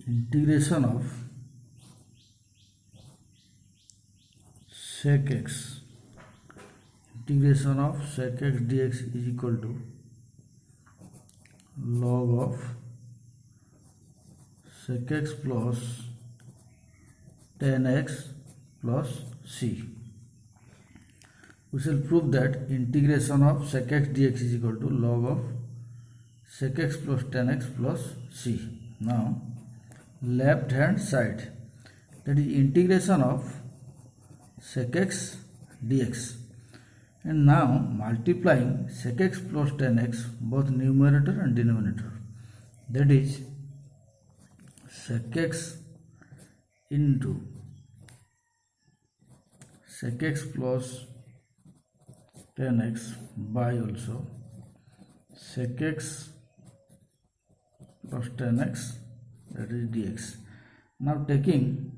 integration of sec x dx is equal to log of sec x plus tan x plus c. We shall prove that integration of sec x dx is equal to log of sec x plus tan x plus c. Now left hand side, that is integration of sec x dx, and now multiplying sec x plus tan x both numerator and denominator, that is sec x into sec x plus tan x by also sec x plus tan x, that is dx. Now taking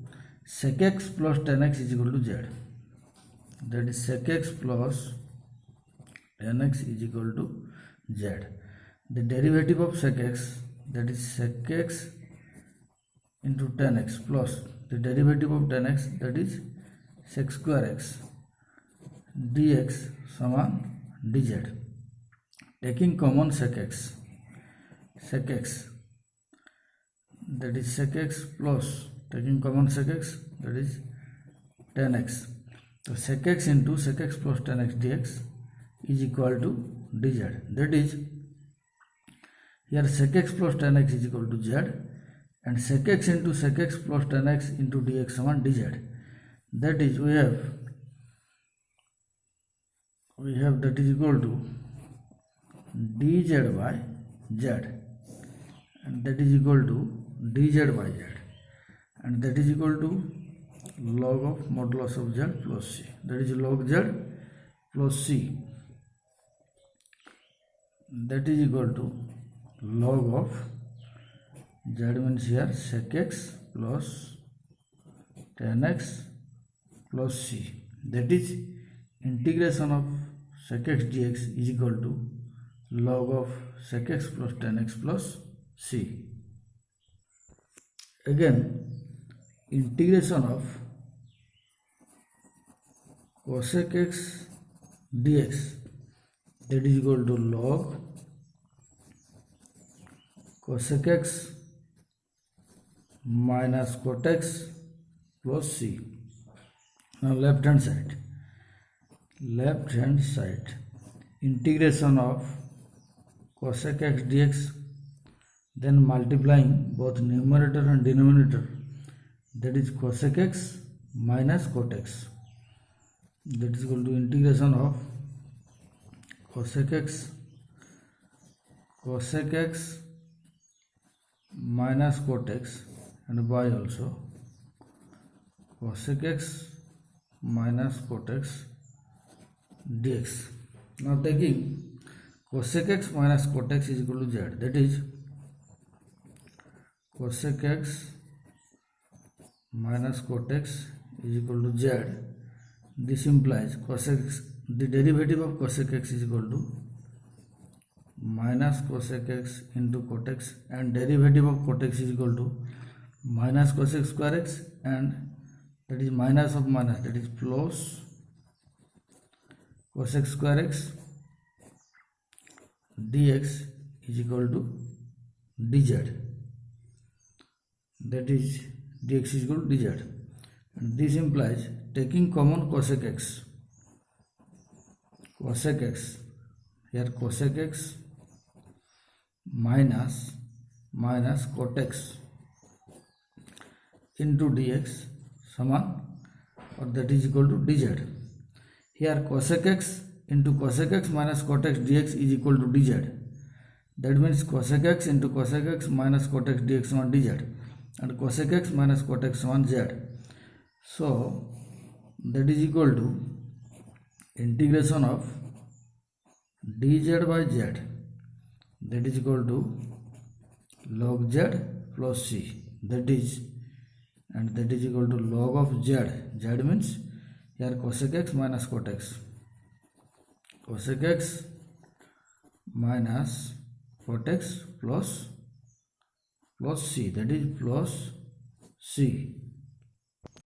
sec x plus tan x is equal to z, that is sec x plus tan x is equal to z. The derivative of sec x, that is sec x into tan x plus the derivative of tan x, that is sec square x dx समान dz. Taking common sec x, that is sec x plus taking common sec x, that is tan x. So sec x into sec x plus tan x dx is equal to dz. That is, here sec x plus tan x is equal to z, and sec x into sec x plus tan x into dx समान dz. That is, we have that is equal to dz by z, and that is equal to dz by z, and that is equal to log of modulus of z plus c, that is log z plus c, that is equal to log of z means here sec x plus tan x plus c, that is integration of sec x dx is equal to log of sec x plus tan x plus c. Again, integration of cosec x dx, that is equal to log cosec x minus cot x plus c. Now left hand side, integration of cosec x dx, then multiplying both numerator and denominator, that is cosec x minus cot x, that is equal to integration of cosec x minus cot x, and by also cosec x minus cot x dx. Now taking cosec x minus cot x is equal to z, that is cosec x minus cot x is equal to z. This implies cosec x, the derivative of cosec x is equal to minus cosec x into cot x, and derivative of cot x is equal to minus cosec square x, and that is minus of minus, that is plus cosec square x dx is equal to dz, that is dx is equal to dz, and this implies taking common cosec x, here cosec x minus cot x into dx समान, or that is equal to dz. Here cosec x into cosec x minus cot x dx is equal to dz. That means cosec x into cosec x minus cot x dx समान dz, and cosec x minus cot x समान z. So that is equal to integration of dz by z, that is equal to log z plus c, that is, and that is equal to log of z. Z means here cosec x minus cot x, cosec x minus cot x plus plus c, that is plus c.